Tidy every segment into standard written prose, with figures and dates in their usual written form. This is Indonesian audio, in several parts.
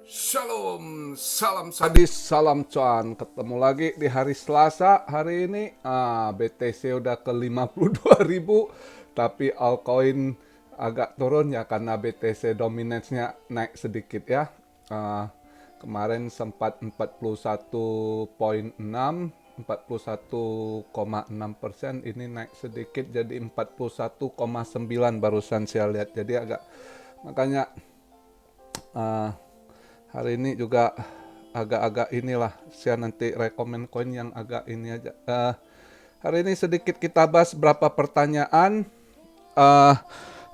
Shalom, salam sadis, salam cuan. Ketemu lagi di hari Selasa. Hari ini BTC udah ke 52.000, tapi altcoin agak turun ya karena BTC dominance-nya naik sedikit ya. Kemarin sempat 41,6, 41,6%, ini naik sedikit jadi 41,9 barusan saya lihat. Jadi agak, makanya uh, hari ini juga agak-agak inilah, saya nanti rekomen koin yang agak ini aja. Hari ini sedikit kita bahas berapa pertanyaan. Eh,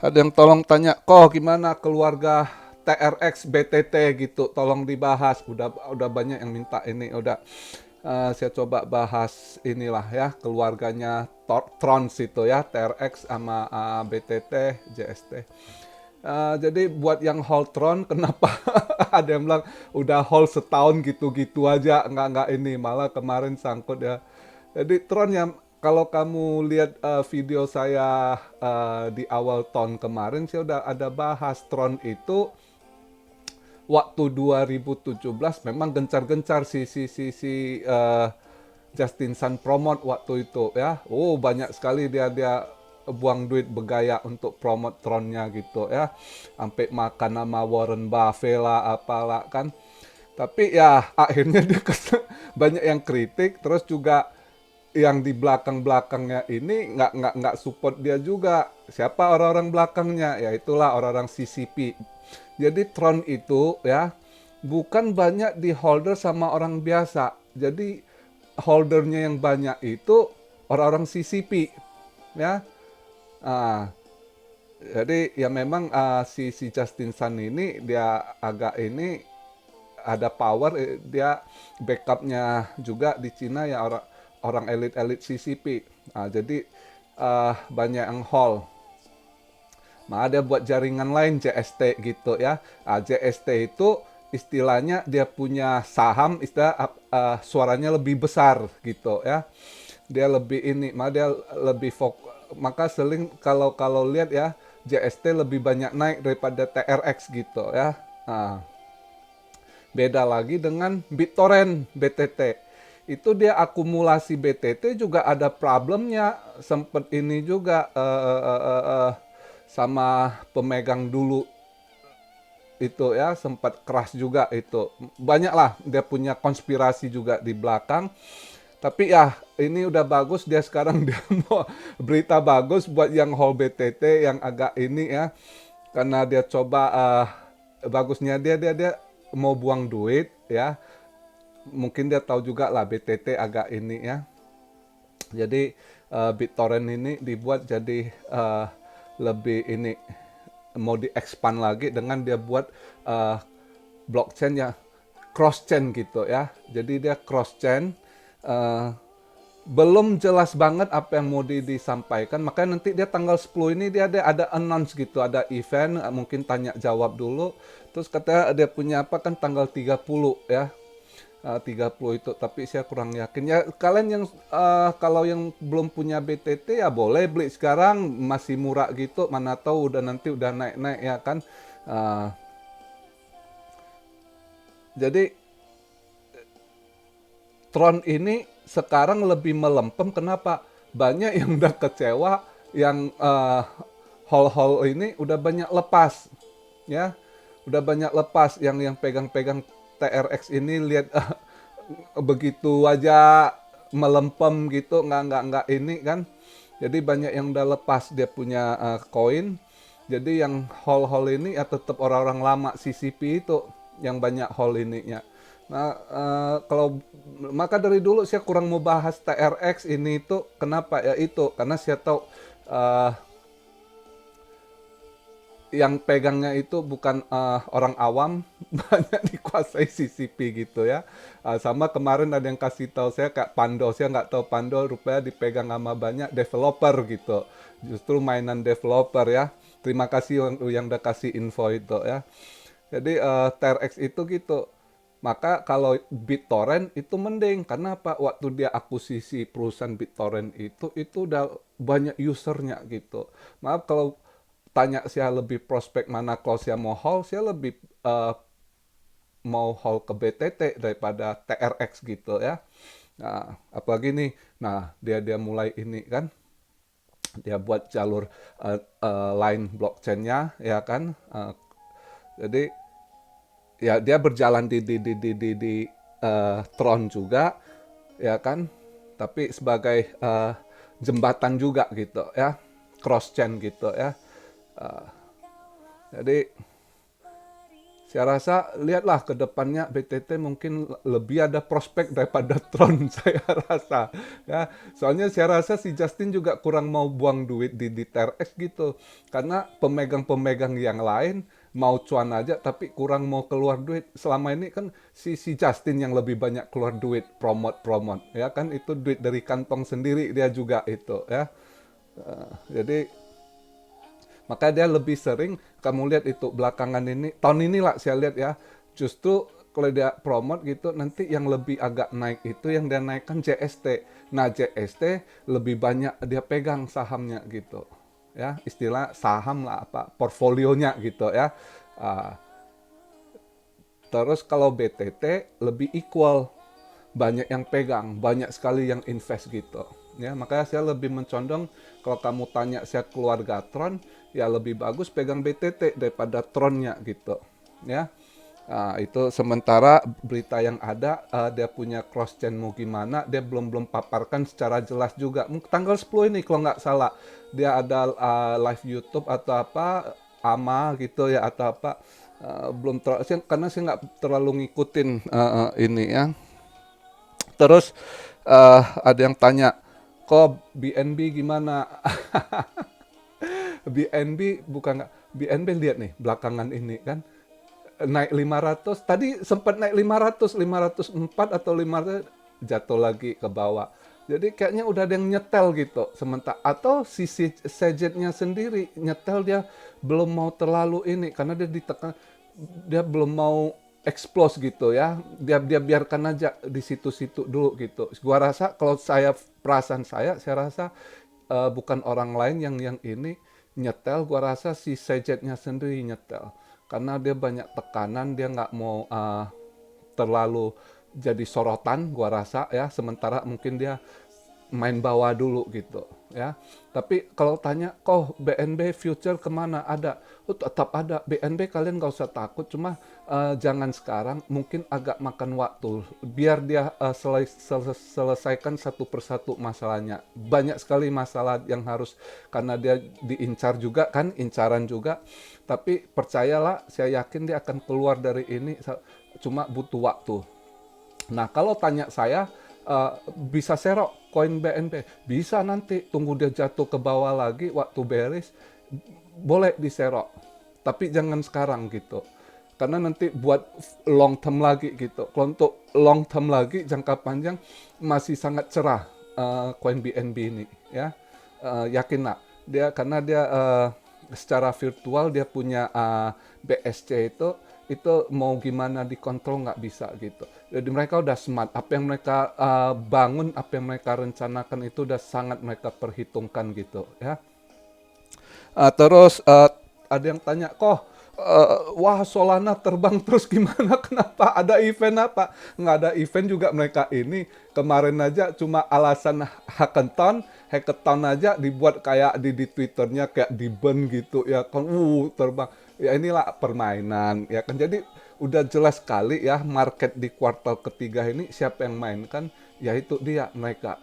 ada yang tolong tanya, kok gimana keluarga TRX BTT gitu, tolong dibahas. Udah banyak yang minta ini. Udah saya coba bahas inilah ya, keluarganya Trons itu ya, TRX sama BTT, JST. Jadi buat yang Holtron, kenapa ada yang bilang udah hold setahun gitu-gitu aja, nggak ini, malah kemarin sangkut ya. Jadi Tron yang kalau kamu lihat video saya di awal tahun kemarin, saya udah ada bahas Tron itu waktu 2017 memang gencar-gencar si Justin Sun promote waktu itu ya. Oh, banyak sekali dia buang duit bergaya untuk promote Tronnya gitu ya. Sampai makan sama Warren Buffett lah apalah kan. Tapi ya akhirnya dia banyak yang kritik, terus juga yang di belakang-belakangnya ini nggak support dia juga. Siapa orang-orang belakangnya? Ya itulah orang-orang CCP. Jadi Tron itu ya bukan banyak di holder sama orang biasa. Jadi holdernya yang banyak itu orang-orang CCP ya. Ah, jadi ya memang si Justin Sun ini dia agak ini ada power, dia backupnya juga di Cina ya, orang orang elit-elit CCP. Jadi banyak yang hold. Nah, ada buat jaringan lain JST gitu ya. JST itu istilahnya dia punya saham, istilah suaranya lebih besar gitu ya. Dia lebih ini, maka dia lebih maka seling kalau kalau lihat ya, JST lebih banyak naik daripada TRX gitu ya. Nah, beda lagi dengan BitTorrent BTT. Itu dia akumulasi BTT juga ada problemnya. Sempet ini juga sama pemegang dulu itu ya, sempat keras juga itu. Banyak lah dia punya konspirasi juga di belakang. Tapi ya ini udah bagus, dia sekarang dia mau berita bagus buat yang hold BTT yang agak ini ya, karena dia coba bagusnya dia mau buang duit ya. Mungkin dia tahu juga lah BTT agak ini ya. Jadi BitTorrent ini dibuat jadi lebih ini, mau di-expand lagi dengan dia buat blockchain ya, cross chain gitu ya. Jadi dia cross chain, uh, belum jelas banget apa yang mau disampaikan. Makanya nanti dia tanggal 10 ini dia ada announce gitu, ada event, mungkin tanya jawab dulu. Terus katanya dia punya apa kan tanggal 30 ya. 30 itu, tapi saya kurang yakin ya. Kalian yang kalau yang belum punya BTT ya boleh beli sekarang, masih murah gitu, mana tahu udah nanti udah naik-naik ya kan. Uh, jadi Tron ini sekarang lebih melempem, kenapa? Banyak yang udah kecewa, yang hall-hall ini udah banyak lepas ya, udah banyak lepas yang pegang-pegang TRX ini, lihat begitu aja melempem gitu, nggak ini kan. Jadi banyak yang udah lepas dia punya koin. Jadi yang hall-hall ini ya tetap orang-orang lama CCP itu yang banyak hall ininya. Nah, kalau maka dari dulu saya kurang mau bahas TRX ini itu, kenapa ya itu? Karena saya tahu eh, yang pegangnya itu bukan orang awam, banyak dikuasai CCP gitu ya. Sama kemarin ada yang kasih tahu saya kayak Pando, saya nggak tahu Pando rupanya dipegang sama banyak developer gitu. Justru mainan developer ya. Terima kasih yang udah kasih info itu ya. Jadi TRX itu gitu. Maka kalau BitTorrent itu mending, karena apa? Waktu dia akuisisi perusahaan BitTorrent itu udah banyak usernya gitu. Maaf kalau tanya saya lebih prospek mana, kalau saya mau hold, saya lebih mau haul ke BTT daripada TRX gitu ya. Nah, apalagi nih, nah dia mulai ini kan, dia buat jalur line blockchain-nya ya kan. Jadi ya dia berjalan di Tron juga ya kan, tapi sebagai jembatan juga gitu ya, cross chain gitu ya. Uh, jadi saya rasa lihatlah ke depannya BTT mungkin lebih ada prospek daripada Tron saya rasa ya. Soalnya saya rasa si Justin juga kurang mau buang duit di TRX gitu. Karena pemegang-pemegang yang lain mau cuan aja tapi kurang mau keluar duit. Selama ini kan si Justin yang lebih banyak keluar duit promote ya kan, itu duit dari kantong sendiri dia juga itu ya. Jadi maka dia lebih sering, kamu lihat itu belakangan ini, tahun inilah saya lihat ya, justru kalau dia promote gitu, nanti yang lebih agak naik itu yang dia naikkan JST. Nah JST lebih banyak dia pegang sahamnya gitu. Ya, istilah saham lah apa, portfolionya gitu ya. Ah, terus kalau BTT lebih equal, banyak yang pegang, banyak sekali yang invest gitu. Ya, makanya saya lebih mencondong kalau kamu tanya saya keluarga Tron, ya lebih bagus pegang BTT daripada Tronnya gitu. Ya, nah, itu sementara berita yang ada dia punya cross chain mau gimana, dia belum paparkan secara jelas juga. Tanggal 10 ini kalau nggak salah dia ada live YouTube atau apa ama gitu ya atau apa. Belum terlalu, karena saya nggak terlalu ngikutin ini ya. Terus ada yang tanya, kok BNB gimana? BNB bukan nggak, BNB lihat nih belakangan ini kan naik 500, tadi sempat naik 500, 504 atau 500 jatuh lagi ke bawah. Jadi kayaknya udah ada yang nyetel gitu. Sementara atau si Sejetnya sendiri nyetel, dia belum mau terlalu ini karena dia ditekan, dia belum mau explos gitu ya. Dia biarkan aja di situ-situ dulu gitu. Gua rasa kalau perasaan saya rasa bukan orang lain yang ini nyetel, gua rasa si Sejetnya sendiri nyetel. Karena dia banyak tekanan, dia nggak mau terlalu jadi sorotan, gua rasa ya. Sementara mungkin dia main bawah dulu gitu ya. Tapi kalau tanya, kok BNB future kemana? Ada, tetap ada. BNB kalian nggak usah takut, cuma jangan sekarang, mungkin agak makan waktu. Biar dia selesaikan satu persatu masalahnya. Banyak sekali masalah yang harus, karena dia diincar juga kan, incaran juga. Tapi percayalah, saya yakin dia akan keluar dari ini, cuma butuh waktu. Nah, kalau tanya saya, bisa serok koin BNB? Bisa, nanti tunggu dia jatuh ke bawah lagi, waktu bearish, boleh diserok. Tapi jangan sekarang gitu. Karena nanti buat long term lagi gitu. Kalau untuk long term lagi, jangka panjang, masih sangat cerah koin BNB ini. Ya, yakin lah. Dia, karena dia secara virtual dia punya BSC itu mau gimana dikontrol nggak bisa gitu. Jadi mereka udah smart. Apa yang mereka bangun, apa yang mereka rencanakan itu udah sangat mereka perhitungkan gitu ya. Terus ada yang tanya, kok wah Solana terbang terus gimana? Kenapa? Ada event apa? Nggak ada event juga mereka ini. Kemarin aja cuma alasan hackathon aja dibuat kayak di Twitternya kayak di ban gitu ya kan. Terbang. Ya inilah permainan ya kan. Jadi udah jelas sekali ya market di kuartal ketiga ini siapa yang main kan? Ya itu dia mereka.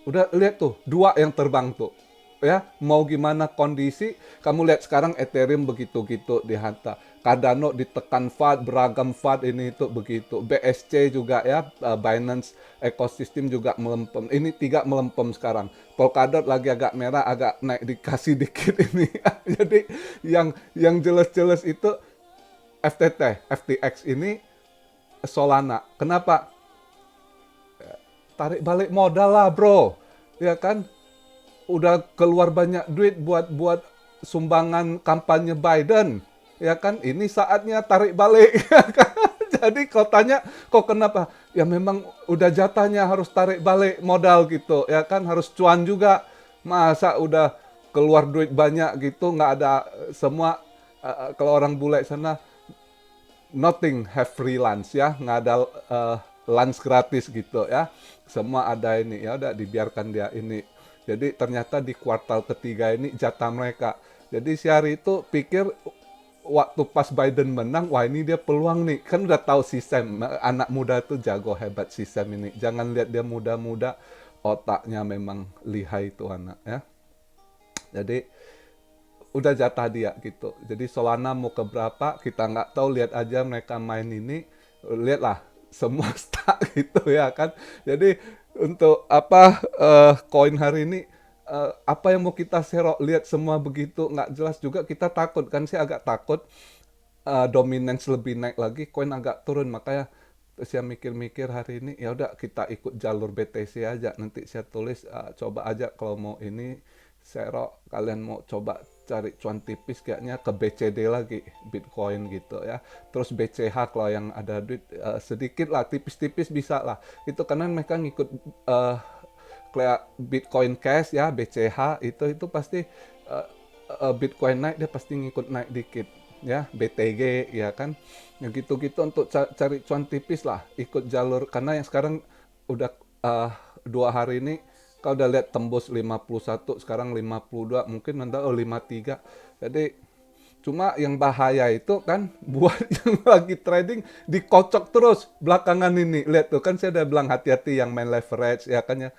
Udah lihat tuh, dua yang terbang tuh. Ya, mau gimana kondisi, kamu lihat sekarang Ethereum begitu-gitu dihantam. Cardano ditekan FUD, beragam FUD ini itu begitu. BSC juga ya, Binance ekosistem juga melempem. Ini tiga melempem sekarang. Polkadot lagi agak merah, agak naik dikasih dikit ini. Jadi yang jelas-jelas itu FTX ini Solana. Kenapa? Tarik balik modal lah bro, ya kan, udah keluar banyak duit buat sumbangan kampanye Biden, ya kan, ini saatnya tarik balik. Ya kan? Jadi kau tanya kok kenapa, ya memang udah jatahnya harus tarik balik modal gitu ya kan, harus cuan juga, masa udah keluar duit banyak gitu nggak ada semua. Kalau orang bule sana nothing have free lunch ya, nggak ada lunch gratis gitu ya, semua ada ini, ya udah dibiarkan dia ini. Jadi ternyata di kuartal ketiga ini jatah mereka. Jadi si Hari itu pikir waktu pas Biden menang, wah ini dia peluang nih. Kan udah tahu si Sam, anak muda tuh jago hebat si Sam ini. Jangan lihat dia muda-muda, otaknya memang lihai itu anak ya. Jadi udah jatah dia gitu. Jadi Solana mau ke berapa kita nggak tahu, lihat aja mereka main ini, lihatlah semua stuck gitu ya kan. Jadi untuk apa koin hari ini, apa yang mau kita serok, lihat semua begitu nggak jelas juga, kita takut kan, saya agak takut dominance lebih naik lagi, koin agak turun, makanya saya mikir-mikir hari ini ya udah kita ikut jalur BTC aja. Nanti saya tulis coba aja kalau mau ini serok, kalian mau coba cari cuan tipis kayaknya ke BCD lagi Bitcoin gitu ya. Terus BCH kalau yang ada duit sedikit lah, tipis-tipis bisa lah. Itu karena mereka ngikut kayak Bitcoin Cash ya, BCH itu pasti Bitcoin naik dia pasti ngikut naik dikit ya, BTG ya kan, ya gitu-gitu. Untuk cari cuan tipis lah, ikut jalur, karena yang sekarang udah 2 hari ini kalau udah lihat tembus 51, sekarang 52, mungkin nanti 53. Jadi cuma yang bahaya itu kan buat yang lagi trading dikocok terus belakangan ini. Lihat tuh kan saya udah bilang hati-hati yang main leverage ya kan ya.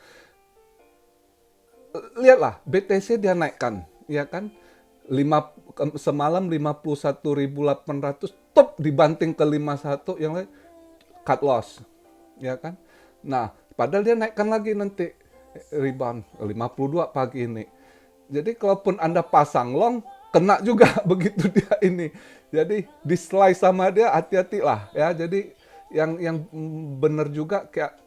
Lihatlah BTC dia naikkan ya kan, semalam 51.800 top dibanting ke 51, yang lain cut loss ya kan. Nah padahal dia naikkan lagi nanti rebound 52 pagi ini. Jadi kalaupun Anda pasang long, kena juga begitu dia ini. Jadi di slice sama dia, hati-hati lah ya. Jadi yang bener juga kayak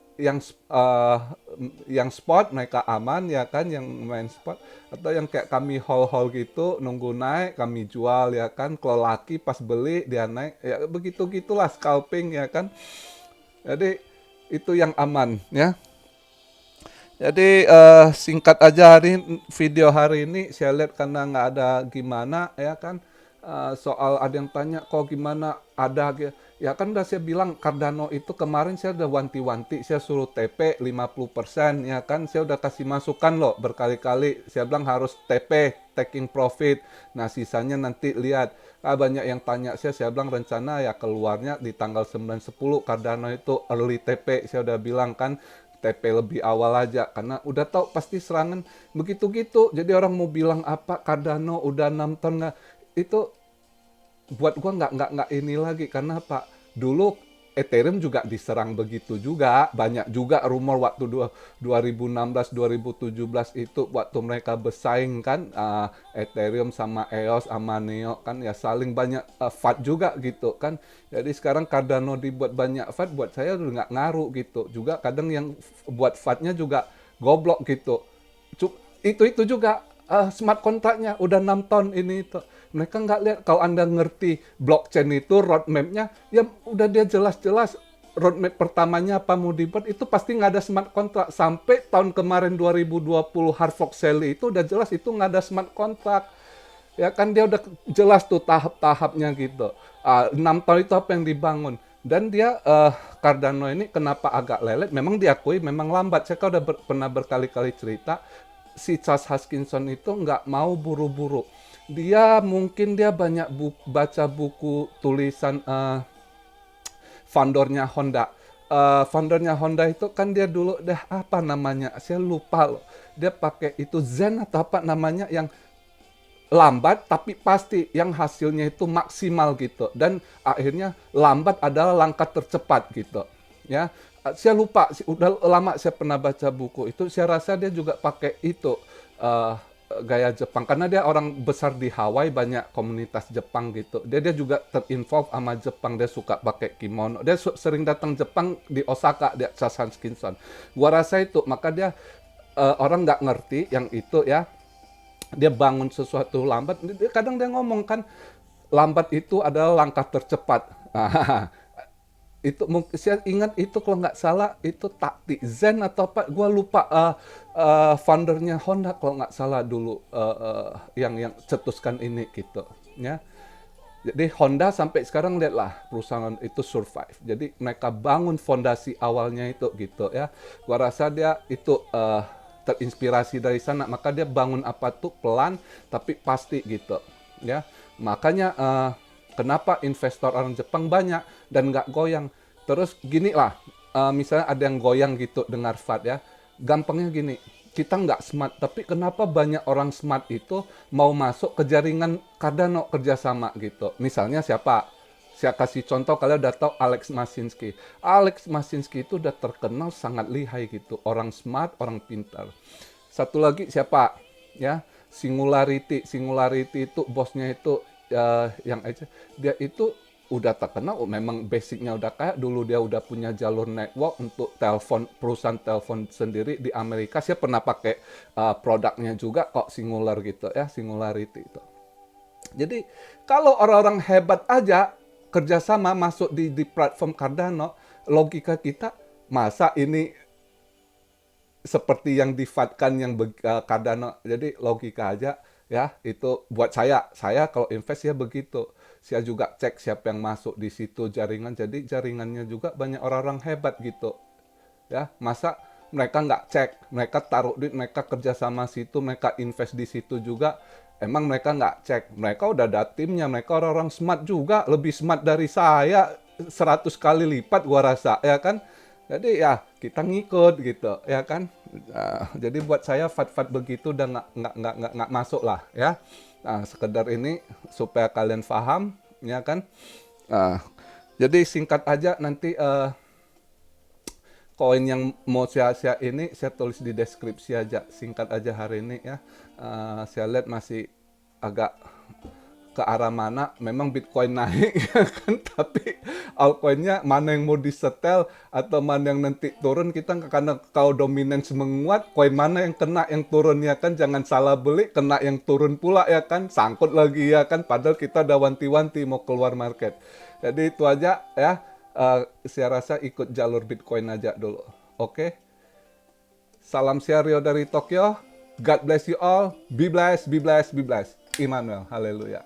yang spot mereka aman ya kan, yang main spot, atau yang kayak kami hold gitu nunggu naik kami jual ya kan. Kalau laki pas beli dia naik ya, begitu gitulah scalping ya kan. Jadi itu yang aman ya. Jadi singkat aja video hari ini saya lihat karena nggak ada gimana ya kan. Soal ada yang tanya kok gimana ada, ya kan udah saya bilang Cardano itu kemarin saya udah wanti-wanti, saya suruh TP 50% ya kan, saya udah kasih masukan loh berkali-kali, saya bilang harus TP taking profit. Nah sisanya nanti lihat. Banyak yang tanya saya bilang rencana ya keluarnya di tanggal 9-10 Cardano itu early TP, saya udah bilang kan TP lebih awal aja karena udah tahu pasti serangan begitu gitu. Jadi orang mau bilang apa Cardano udah 6 ton nggak, itu buat gua nggak ini lagi. Karena apa, dulu Ethereum juga diserang begitu juga, banyak juga rumor waktu 2016 2017 itu waktu mereka bersaing kan, Ethereum sama EOS sama Neo kan ya, saling banyak fight juga gitu kan. Jadi sekarang Cardano dibuat banyak fight, buat saya udah nggak ngaruh gitu juga. Kadang yang buat fightnya juga goblok gitu. Itu juga smart kontraknya udah 6 ton ini itu. Mereka nggak lihat. Kalau Anda ngerti blockchain itu roadmap-nya, ya udah dia jelas-jelas roadmap pertamanya apa mau dibuat, itu pasti nggak ada smart contract. Sampai tahun kemarin 2020 hard fork Sally itu udah jelas itu nggak ada smart contract. Ya kan dia udah jelas tuh tahap-tahapnya gitu. 6 tahun itu apa yang dibangun. Dan dia Cardano ini kenapa agak lelet, memang diakui memang lambat. Saya kan udah pernah berkali-kali cerita, si Charles Hoskinson itu nggak mau buru-buru. Dia mungkin dia banyak baca buku tulisan foundernya Honda. Foundernya Honda itu kan dia dulu apa namanya, saya lupa loh. Dia pakai itu Zen atau apa namanya, yang lambat tapi pasti, yang hasilnya itu maksimal gitu. Dan akhirnya lambat adalah langkah tercepat gitu. Ya, saya lupa, udah lama saya pernah baca buku itu. Saya rasa dia juga pakai itu gaya Jepang, karena dia orang besar di Hawaii, banyak komunitas Jepang gitu. Dia juga terinvolve sama Jepang, dia suka pakai kimono, dia sering datang Jepang di Osaka, dia Charles Hoskinson. Gua rasa itu, maka dia orang nggak ngerti yang itu ya, dia bangun sesuatu lambat. Kadang dia ngomong kan, lambat itu adalah langkah tercepat. Itu mungkin saya ingat itu kalau nggak salah itu taktik Zen atau apa, gue lupa, foundernya Honda kalau nggak salah dulu, yang cetuskan ini gitu ya. Jadi Honda sampai sekarang lihatlah perusahaan itu survive. Jadi mereka bangun fondasi awalnya itu gitu ya. Gua rasa dia itu terinspirasi dari sana, maka dia bangun apa tuh pelan tapi pasti gitu ya. Makanya kenapa investor orang Jepang banyak dan nggak goyang. Terus gini lah, misalnya ada yang goyang gitu dengar FAD ya. Gampangnya gini, kita nggak smart, tapi kenapa banyak orang smart itu mau masuk ke jaringan Cardano kerjasama gitu. Misalnya siapa? Saya kasih contoh, kalian udah tahu Alex Mashinsky. Alex Mashinsky itu udah terkenal sangat lihai gitu. Orang smart, orang pintar. Satu lagi siapa? Ya, Singularity. Singularity itu bosnya itu yang aja. Dia itu udah terkenal, memang basicnya udah kayak dulu dia udah punya jalur network untuk telepon, perusahaan telepon sendiri di Amerika. Saya pernah pakai produknya juga kok, Singular gitu ya, Singularity itu. Jadi kalau orang-orang hebat aja kerjasama masuk di platform Cardano, logika kita masa ini seperti yang difatkan yang Cardano. Jadi logika aja ya, itu buat saya kalau invest ya begitu. Saya juga cek siapa yang masuk di situ jaringan. Jadi jaringannya juga banyak orang-orang hebat gitu. Ya, masa mereka nggak cek, mereka taruh duit, mereka kerja sama situ, mereka invest di situ juga. Emang mereka nggak cek, mereka udah ada timnya, mereka orang-orang smart juga, lebih smart dari saya 100 kali lipat gua rasa, ya kan? Jadi ya kita ngikut gitu, ya kan? Jadi buat saya fat-fat begitu udah nggak masuk lah, ya. Nah, sekedar ini supaya kalian paham, ya kan? Nah, jadi singkat aja nanti koin yang mau saya ini saya tulis di deskripsi aja, singkat aja hari ini ya. Saya lihat masih agak ke arah mana, memang Bitcoin naik ya kan, tapi altcoinnya mana yang mau disetel atau mana yang nanti turun, kita karena kalau dominance menguat, koin mana yang kena yang turun ya kan, jangan salah beli kena yang turun pula ya kan, sangkut lagi ya kan, padahal kita udah wanti-wanti mau keluar market. Jadi itu aja ya. Saya rasa ikut jalur Bitcoin aja dulu. Oke. Salam Rio dari Tokyo. God bless you all. Be blessed, be blessed, be blessed. Immanuel. Haleluya.